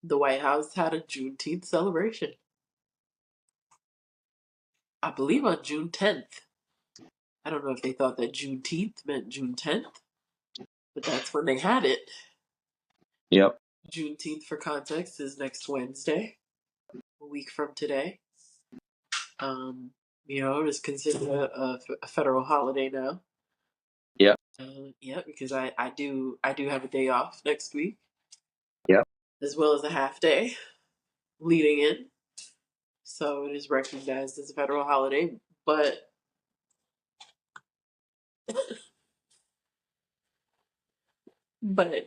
the White House had a Juneteenth celebration. I believe on June 10th. I don't know if they thought that Juneteenth meant June 10th, but that's when they had it. Yep. Juneteenth, for context, is next Wednesday, a week from today. Um, it is considered a federal holiday now. Yep. Yeah, because I do have a day off next week, Yep. as well as a half day leading in. So it is recognized as a federal holiday, but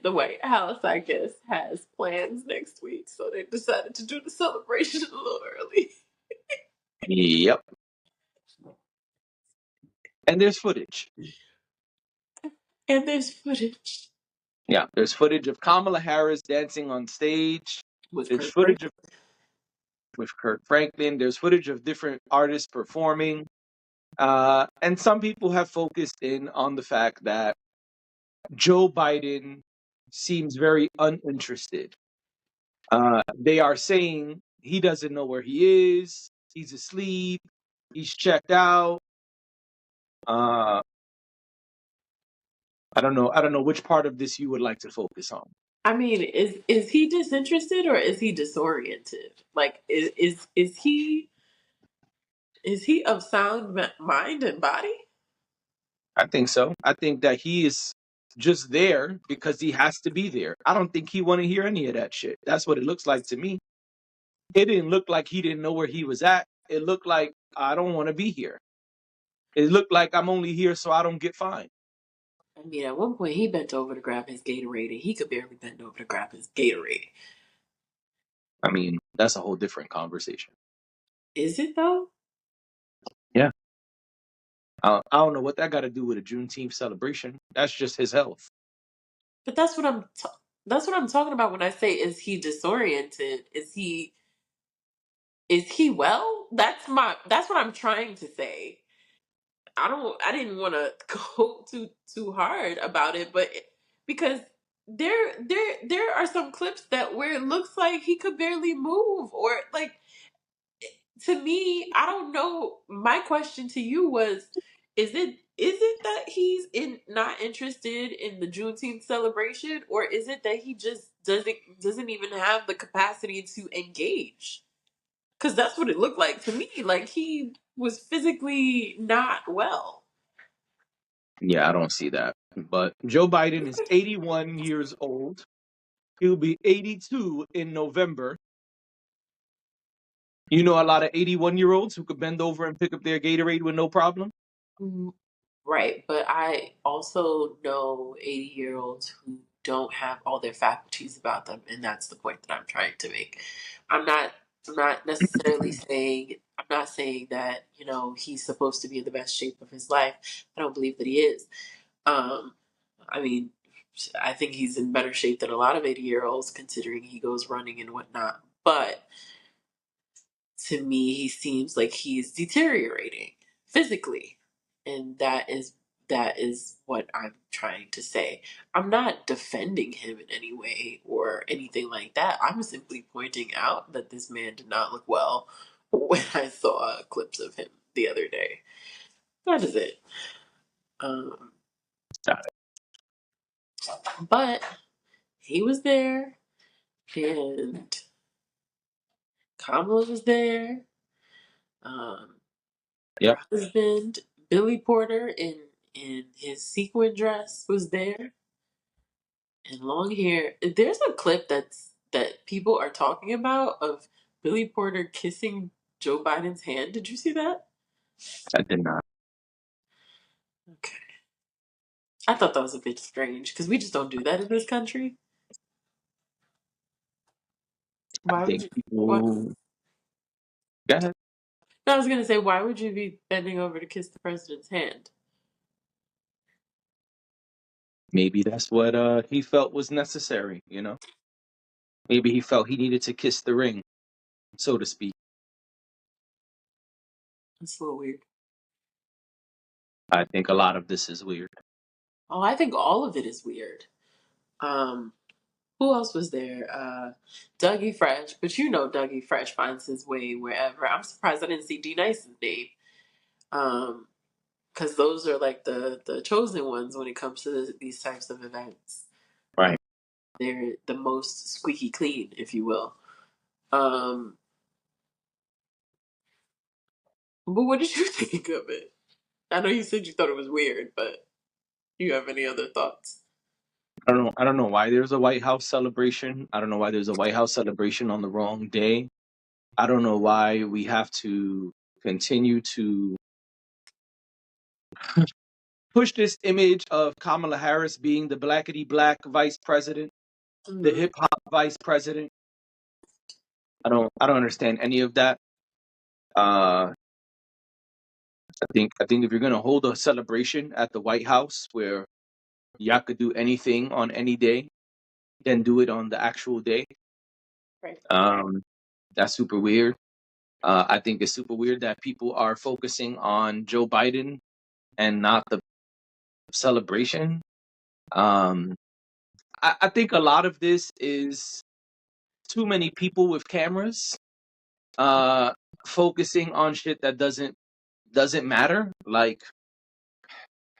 the White House, I guess, has plans next week, so they decided to do the celebration a little early. Yep. And there's footage. And there's footage Yeah, there's footage of Kamala Harris dancing on stage. with There's Kurt footage Franklin. of with Kurt Franklin. There's footage of different artists performing. And some people have focused in on the fact that Joe Biden seems very uninterested. They are saying he doesn't know where he is. He's asleep. He's checked out. Uh, I don't know. I don't know which part of this you would like to focus on. I mean, is he disinterested or is he disoriented? Like, is he of sound mind and body? I think so. I think that he is just there because he has to be there. I don't think he want to hear any of that shit. That's what it looks like to me. It didn't look like he didn't know where he was at. It looked like I don't want to be here. It looked like I'm only here so I don't get fined. I mean, at one point he bent over to grab his Gatorade, and he could barely bend over to grab his Gatorade. I mean, that's a whole different conversation. Is it though? Yeah. I don't know what that got to do with a Juneteenth celebration. That's just his health. But that's what I'm talking about when I say is he disoriented? Is he well? That's what I'm trying to say. I didn't want to go too hard about it, but because there are some clips that where it looks like he could barely move, or like, to me, I don't know. My question to you was, is it that he's not interested in the Juneteenth celebration, or is it that he just doesn't even have the capacity to engage? Because that's what it looked like to me. Like he was physically not well. Yeah, I don't see that. But Joe Biden is 81 years old. He'll be 82 in November. You know a lot of 81-year-olds who could bend over and pick up their Gatorade with no problem? Mm, right, but I also know 80-year-olds who don't have all their faculties about them, and that's the point that I'm trying to make. I'm not I'm not necessarily saying I'm not saying that, he's supposed to be in the best shape of his life. I don't believe that he is. Um, I mean, I think he's in better shape than a lot of 80-year-olds considering he goes running and whatnot. But to me, he seems like he's deteriorating physically, and that is what I'm trying to say. I'm not defending him in any way or anything like that. I'm simply pointing out that this man did not look well when I saw clips of him the other day. That is it. Um, but he was there, and Kamala was there. Um, Her Yep. husband, Billy Porter, in his sequin dress, was there, and long hair. There's a clip that people are talking about of Billy Porter kissing Joe Biden's hand. Did you see that? I did not. Okay, I thought that was a bit strange because we just don't do that in this country. I Why would think you? What? people. Go ahead. No, I was gonna say, why would you be bending over to kiss the president's hand? Maybe that's what he felt was necessary, you know? Maybe he felt he needed to kiss the ring, so to speak. It's a little weird. I think a lot of this is weird. Oh, I think all of it is weird. Um, Who else was there? Dougie Fresh, but you know Dougie Fresh finds his way wherever. I'm surprised I didn't see D Nice's name. Because those are like the chosen ones when it comes to these types of events. Right. They're the most squeaky clean, if you will. Um, but what did you think of it? I know you said you thought it was weird, but you have any other thoughts? I don't know why there's a White House celebration. I don't know why there's a White House celebration on the wrong day. I don't know why we have to continue to push this image of Kamala Harris being the blackety black vice president, the Mm-hmm. hip hop vice president. I don't understand any of that. Uh, I think if you're gonna hold a celebration at the White House where y'all could do anything on any day, then do it on the actual day. Right. Um, that's super weird. I think it's super weird that people are focusing on Joe Biden and not the celebration. Um, I think a lot of this is too many people with cameras uh, focusing on shit that doesn't matter. Like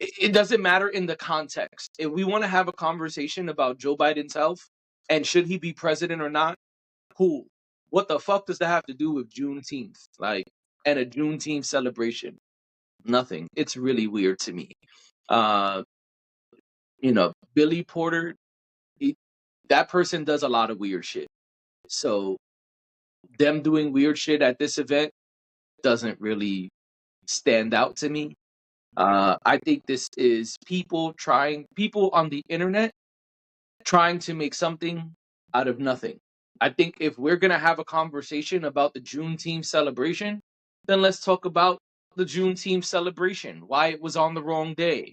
it doesn't matter in the context. If we want to have a conversation about Joe Biden's health and should he be president or not, cool. What the fuck does that have to do with Juneteenth? Like, and a Juneteenth celebration? Nothing. It's really weird to me. Uh, Billy Porter, he, that person does a lot of weird shit. So them doing weird shit at this event doesn't really stand out to me. I think this is people on the internet trying to make something out of nothing. I think if we're going to have a conversation about the Juneteenth celebration, then let's talk about the Juneteenth celebration, why it was on the wrong day,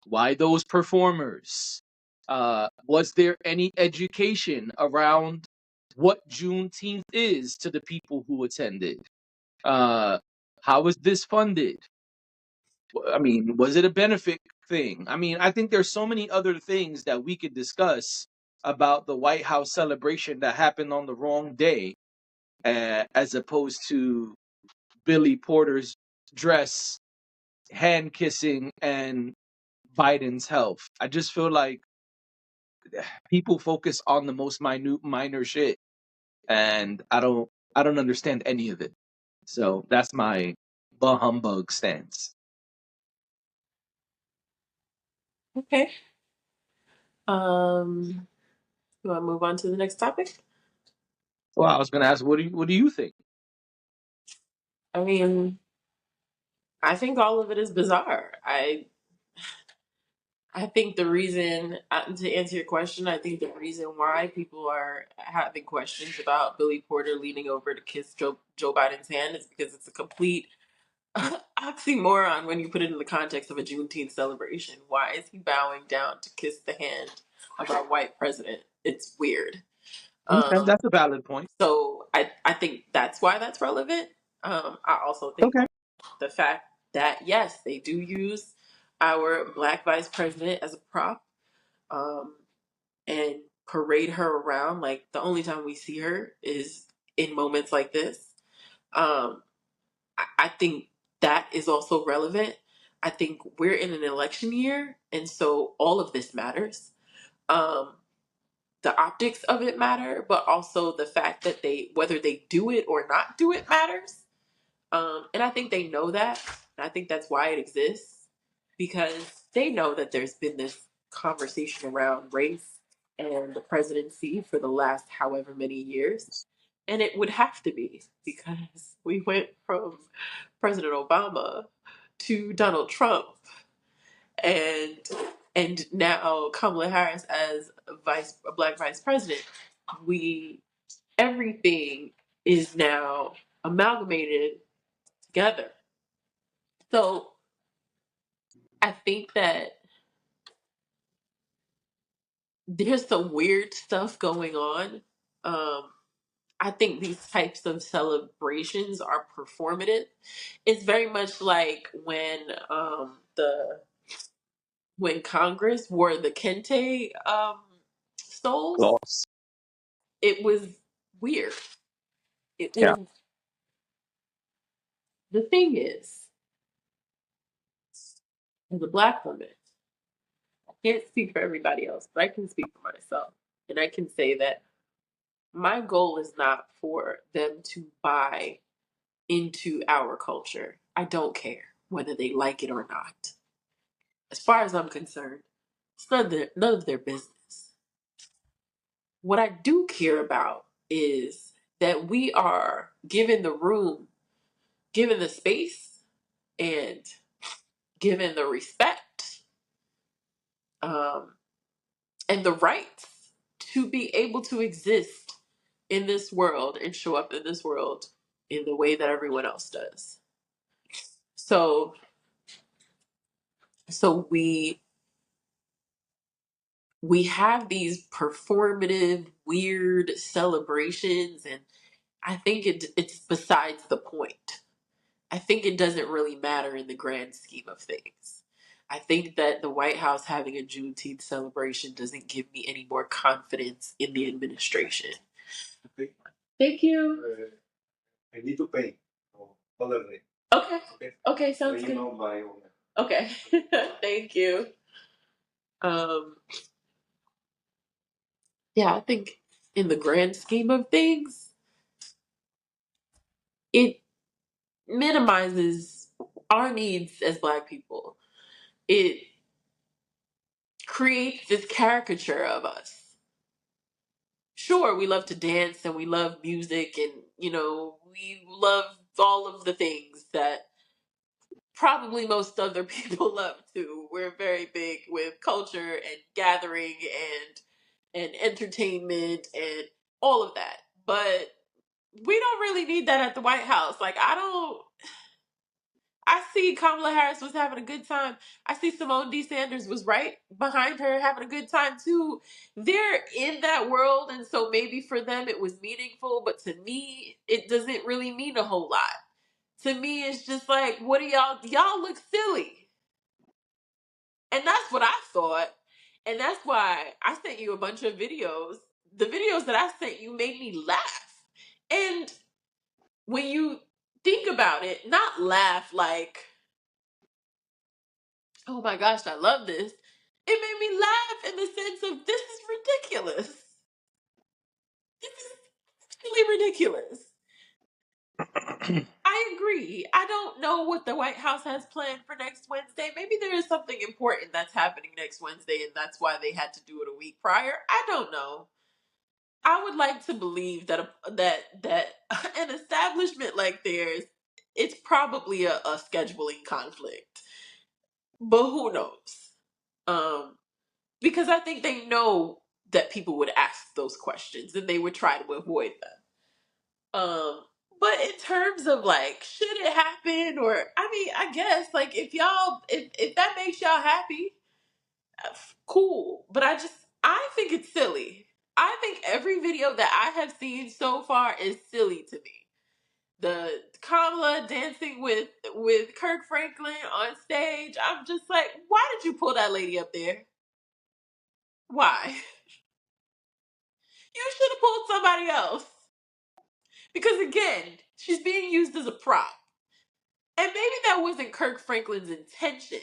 why those performers. Was there any education around what Juneteenth is to the people who attended? Uh, how was this funded? I mean, was it a benefit thing? I mean, I think there's so many other things that we could discuss about the White House celebration that happened on the wrong day, as opposed to Billy Porter's dress, hand kissing, and Biden's health. I just feel like people focus on the most minor shit, and I don't understand any of it. So that's my bah humbug stance. Okay. You want to move on to the next topic? Well, I was going to ask, what do you think? I mean, I think all of it is bizarre. I think the reason, to answer your question, I think the reason why people are having questions about Billy Porter leaning over to kiss Joe Biden's hand is because it's a complete oxymoron when you put it in the context of a Juneteenth celebration. Why is he bowing down to kiss the hand of our white president? It's weird. Okay, Um, that's a valid point. so I think that's why that's relevant. I also think Okay. the fact that yes, they do use our black vice president as a prop, um, and parade her around. Like the only time we see her is in moments like this. Um, I think that is also relevant. I think we're in an election year, and so all of this matters. Um, the optics of it matter, but also the fact that whether they do it or not do it matters. And I think they know that. And I think that's why it exists because they know that there's been this conversation around race and the presidency for the last however many years. And it would have to be because we went from President Obama to Donald Trump and now Kamala Harris as a black vice president. We everything is now amalgamated together. So I think that there's some weird stuff going on. Um, I think these types of celebrations are performative. It's very much like the when Congress wore the kente stoles. Gloss. it was weird. It Yeah. was, the thing is, as a Black woman, I can't speak for everybody else, but I can speak for myself. And I can say that my goal is not for them to buy into our culture. I don't care whether they like it or not. As far as I'm concerned, it's none of their business. What I do care about is that we are given the room, given the space, and given the respect, um, and the rights to be able to exist in this world and show up in this world in the way that everyone else does. So, so we have these performative, weird celebrations, and I think it's besides the point. I think it doesn't really matter in the grand scheme of things. I think that the White House having a Juneteenth celebration doesn't give me any more confidence in the administration. Okay. Thank you. I need to pay. Okay. Okay. Okay, sounds good. Okay. Thank you. Um, yeah, I think in the grand scheme of things, it minimizes our needs as Black people. It creates this caricature of us. Sure, we love to dance and we love music and, we love all of the things that probably most other people love too. We're very big with culture and gathering and entertainment and all of that. But we don't really need that at the White House. Like, I see Kamala Harris was having a good time. I see Simone D. Sanders was right behind her having a good time too. They're in that world, and so maybe for them it was meaningful, but to me, it doesn't really mean a whole lot. To me, it's just like, what do y'all look silly. And that's what I thought. And that's why I sent you a bunch of videos. The videos that I sent you made me laugh. And when you think about it, not laugh like, oh my gosh, I love this. It made me laugh in the sense of, this is ridiculous. This is really ridiculous. I agree. I don't know what the White House has planned for next Wednesday. Maybe there is something important that's happening next Wednesday, and that's why they had to do it a week prior. I don't know. I would like to believe that that an establishment like theirs, it's probably a scheduling conflict, but who knows? Um, because I think they know that people would ask those questions and they would try to avoid them. But in terms of like, should it happen? Or, I mean, I guess like, if that makes y'all happy, cool. But I think it's silly. I think every video that I have seen so far is silly to me. The Kamala dancing with Kirk Franklin on stage, I'm just like, why did you pull that lady up there? Why? You should have pulled somebody else. Because again, she's being used as a prop. And maybe that wasn't Kirk Franklin's intention.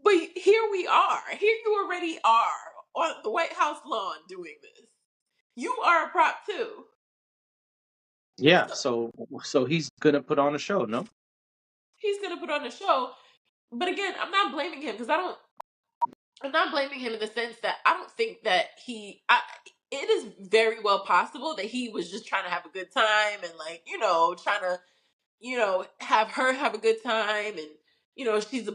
But here we are. Here you already are on the White House lawn doing this. You are a prop too. Yeah. So So he's gonna put on a show, no? he's gonna put on a show. But again, I'm not blaming him because I'm not blaming him in the sense that I don't think that it is very well possible that he was just trying to have a good time and like, trying to, have her have a good time. And, she's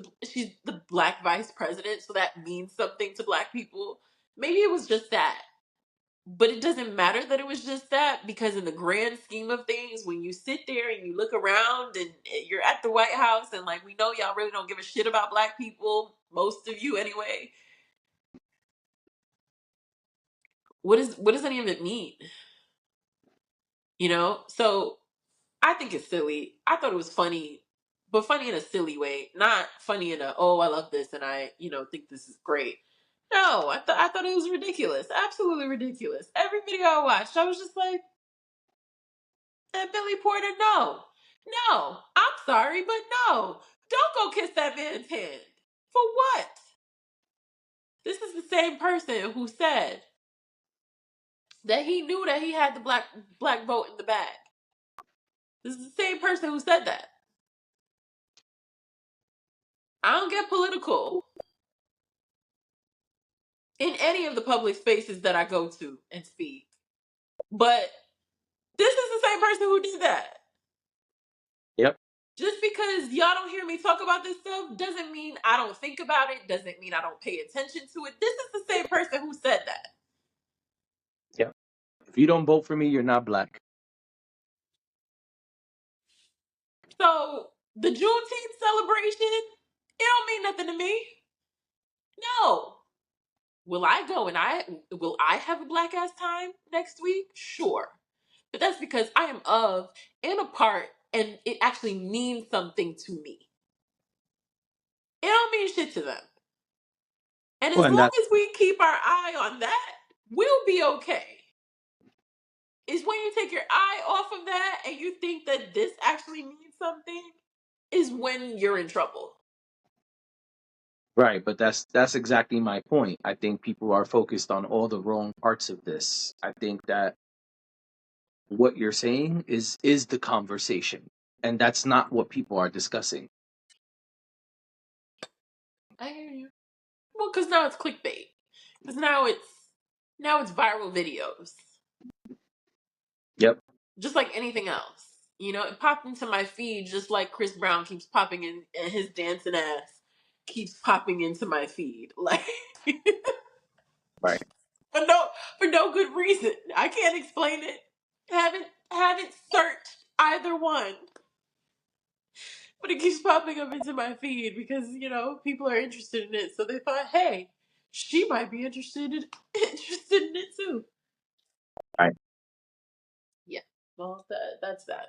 the Black vice president. So that means something to Black people. Maybe it was just that. But it doesn't matter that it was just that, because in the grand scheme of things, when you sit there and you look around and you're at the White House and like, we know y'all really don't give a shit about Black people, most of you anyway. What does any of it mean? So I think it's silly. I thought it was funny, but funny in a silly way, not funny in a, oh, I love this and I, think this is great. No, I thought it was ridiculous. Absolutely ridiculous. Every video I watched, I was just like, and Billy Porter, no. No. I'm sorry, but no. Don't go kiss that man's hand. For what? This is the same person who said that he knew that he had the black vote in the bag. This is the same person who said that. I don't get political in any of the public spaces that I go to and speak. But this is the same person who did that. Yep. Just because y'all don't hear me talk about this stuff doesn't mean I don't think about it, doesn't mean I don't pay attention to it. This is the same person who said that. Yep. If you don't vote for me, you're not black. So the Juneteenth celebration, it don't mean nothing to me. No. Will I go and will I have a black ass time next week? Sure. But that's because I am of and a part and it actually means something to me. It don't mean shit to them. And Well, as and long that as we keep our eye on that, we'll be okay. Is when you take your eye off of that and you think that this actually means something, is when you're in trouble. right, but that's exactly my point. I think people are focused on all the wrong parts of this. I think that what you're saying is the conversation, and that's not what people are discussing. I hear you. Well, because now it's clickbait. Because now it's viral videos. Yep. Just like anything else. You know, it popped into my feed just like Chris Brown keeps popping in and his dancing ass keeps popping into my feed. Like Right. for no good reason. I can't explain it. Haven't searched either one. But it keeps popping up into my feed because, people are interested in it. So they thought, hey, she might be interested in it too. Right. Yeah. Well, that's that.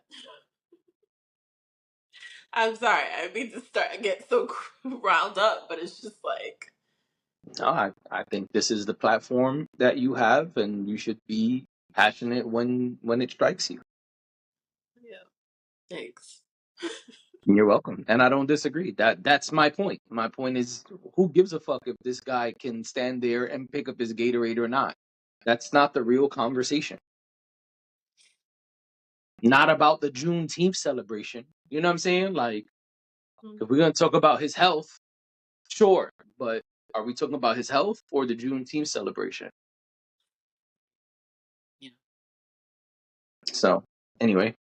I'm sorry. I mean to get so riled up, but it's just like, No, I think this is the platform that you have, and you should be passionate when it strikes you. yeah, thanks. You're welcome, and I don't disagree. That's my point. My point is, who gives a fuck if this guy can stand there and pick up his Gatorade or not? That's not the real conversation. Not about the Juneteenth celebration. You know what I'm saying? Like, Mm, if we're gonna talk about his health, sure, but are we talking about his health or the Juneteenth celebration? yeah. So, anyway,